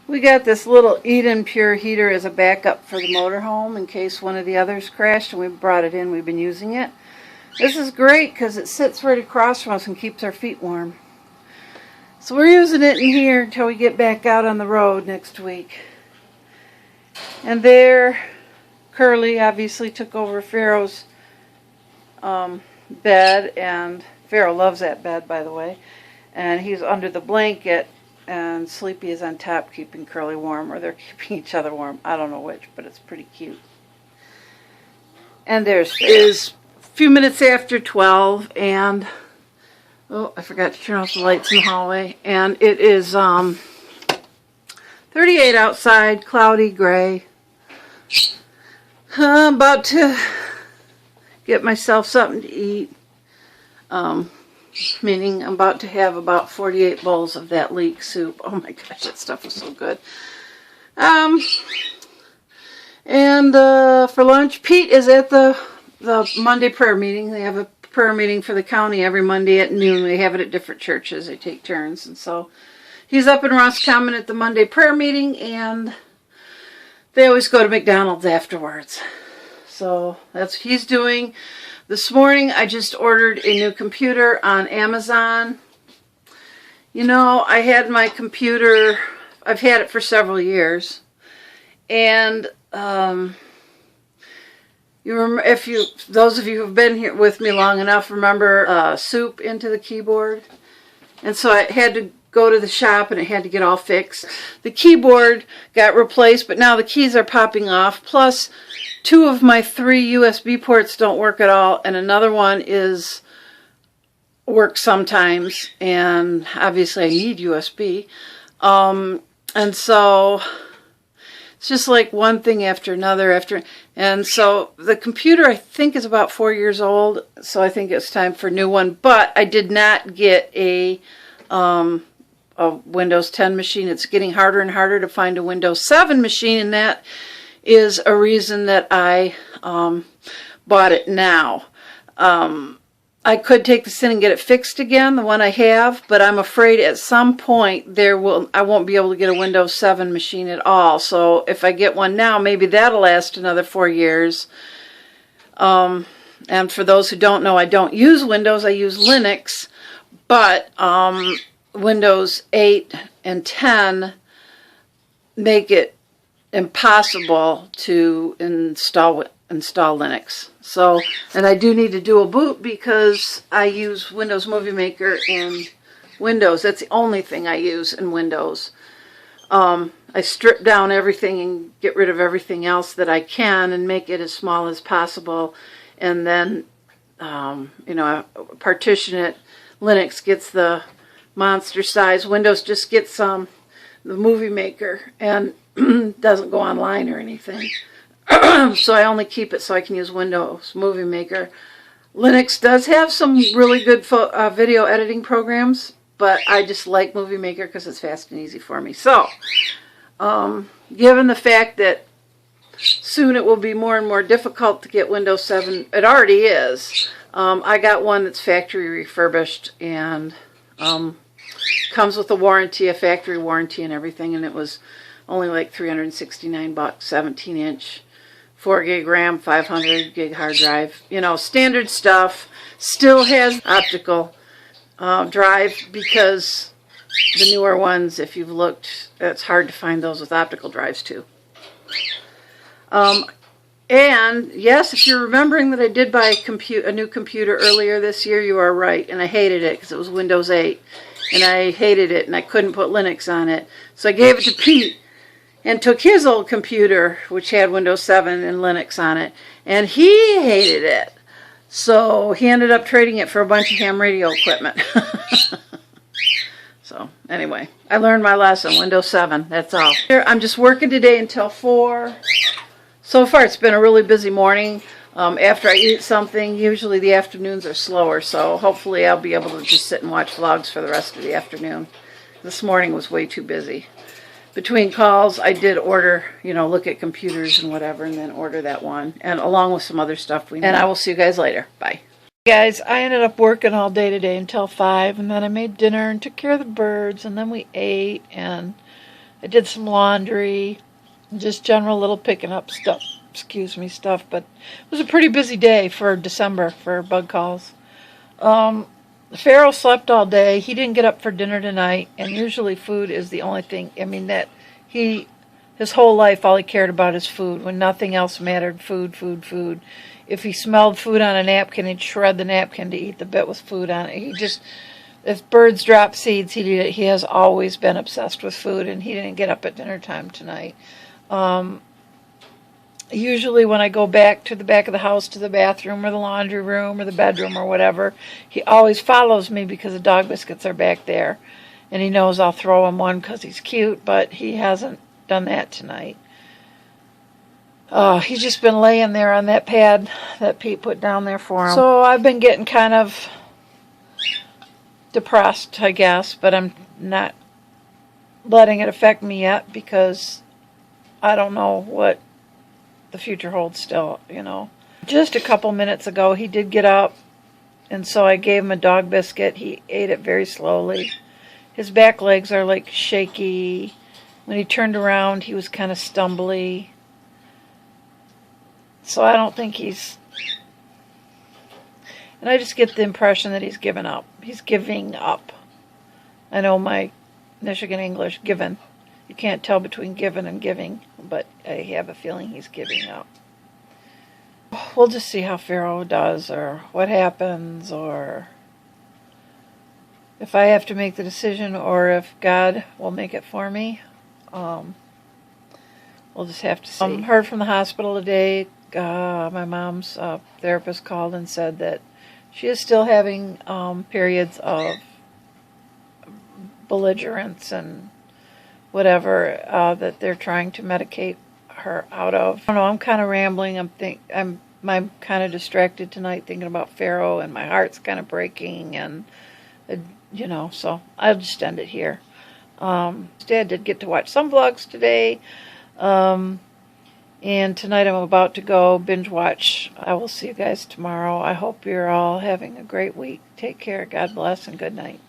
We got this little Eden Pure heater as a backup for the motorhome in case one of the others crashed, and we brought it in. We've been using it. This is great because it sits right across from us and keeps our feet warm. So we're using it in here until we get back out on the road next week. And there, Curly obviously took over Pharaoh's bed, and Pharaoh loves that bed, by the way. And he's under the blanket, and Sleepy is on top keeping Curly warm, or they're keeping each other warm. I don't know which, but it's pretty cute. And there's is a few minutes after 12, and oh, I forgot to turn off the lights in the hallway. And it is 38 outside, cloudy, gray. I'm about to get myself something to eat. Meaning I'm about to have about 48 bowls of that leek soup. Oh my gosh, that stuff was so good. And for lunch, Pete is at the Monday prayer meeting. They have a prayer meeting for the county every Monday at noon. They have it at different churches. They take turns. And so he's up in Roscommon at the Monday prayer meeting, and they always go to McDonald's afterwards. So that's what he's doing. This morning, I just ordered a new computer on Amazon. You know, I had my computer, I've had it for several years. And you remember, those of you who've been here with me long enough remember soup into the keyboard. And so I had to go to the shop and it had to get all fixed. The keyboard got replaced, but now the keys are popping off. Plus, 2 of my 3 USB ports don't work at all, and another one works sometimes, and obviously I need USB. And so it's just like one thing after another and so the computer I think is about 4 years old, so I think it's time for a new one. But I did not get a Windows 10 machine. It's getting harder and harder to find a Windows 7 machine, and that is a reason that I bought it now. I could take this in and get it fixed again, the one I have, but I'm afraid at some point I won't be able to get a Windows 7 machine at all. So if I get one now, maybe that'll last another 4 years. And for those who don't know, I don't use Windows, I use Linux, but Windows 8 and 10 make it impossible to install Linux. So, and I do need to do a boot because I use Windows Movie Maker in Windows. That's the only thing I use in Windows. I strip down everything and get rid of everything else that I can and make it as small as possible, and then partition it. Linux gets the monster size. Windows just gets the Movie Maker and doesn't go online or anything. So I only keep it so I can use Windows Movie Maker. Linux does have some really good video editing programs, but I just like Movie Maker because it's fast and easy for me. So, given the fact that soon it will be more and more difficult to get Windows 7, it already is, I got one that's factory refurbished and comes with a warranty, a factory warranty and everything, and it was only like $369, 17-inch, 4 gig RAM, 500 gig hard drive. You know, standard stuff. Still has optical drive because the newer ones, if you've looked, it's hard to find those with optical drives too. And yes, if you're remembering that I did buy a new computer earlier this year, you are right. And I hated it because it was Windows 8. And I hated it and I couldn't put Linux on it. So I gave it to Pete and took his old computer, which had Windows 7 and Linux on it, and he hated it. So he ended up trading it for a bunch of ham radio equipment. So anyway, I learned my lesson, Windows 7, that's all. I'm just working today until 4. So far it's been a really busy morning. After I eat something, usually the afternoons are slower, so hopefully I'll be able to just sit and watch vlogs for the rest of the afternoon. This morning was way too busy. Between calls, I did order, look at computers and whatever, and then order that one, and along with some other stuff we need. And I will see you guys later. Bye. Guys, I ended up working all day today until 5, and then I made dinner and took care of the birds, and then we ate, and I did some laundry, just general little picking up stuff. Stuff. But it was a pretty busy day for December for bug calls. Pharaoh slept all day. He didn't get up for dinner tonight, and usually food is the only thing. I mean, his whole life, all he cared about is food. When nothing else mattered, food, food, food. If he smelled food on a napkin, he'd shred the napkin to eat the bit with food on it. If birds drop seeds, he'd eat it. He has always been obsessed with food, and he didn't get up at dinner time tonight. Usually when I go back to the back of the house to the bathroom or the laundry room or the bedroom or whatever, he always follows me because the dog biscuits are back there. And he knows I'll throw him one because he's cute, but he hasn't done that tonight. He's just been laying there on that pad that Pete put down there for him. So I've been getting kind of depressed, I guess, but I'm not letting it affect me yet because I don't know what the future holds still, you know. Just a couple minutes ago, he did get up, and so I gave him a dog biscuit. He ate it very slowly. His back legs are like shaky. When he turned around, he was kind of stumbly. So I don't think he's... And I just get the impression that he's given up. He's giving up. I know my Michigan English, given. You can't tell between given and giving, but I have a feeling he's giving up. We'll just see how Pharaoh does, or what happens, or if I have to make the decision, or if God will make it for me. We'll just have to see. Heard from the hospital today. My mom's therapist called and said that she is still having periods of belligerence and whatever that they're trying to medicate her out of. I don't know, I'm kind of rambling. I'm kind of distracted tonight thinking about Pharaoh, and my heart's kind of breaking, and you know, so I'll just end it here. Instead, did get to watch some vlogs today, and tonight I'm about to go binge watch. I will see you guys tomorrow. I hope you're all having a great week. Take care. God bless, and good night.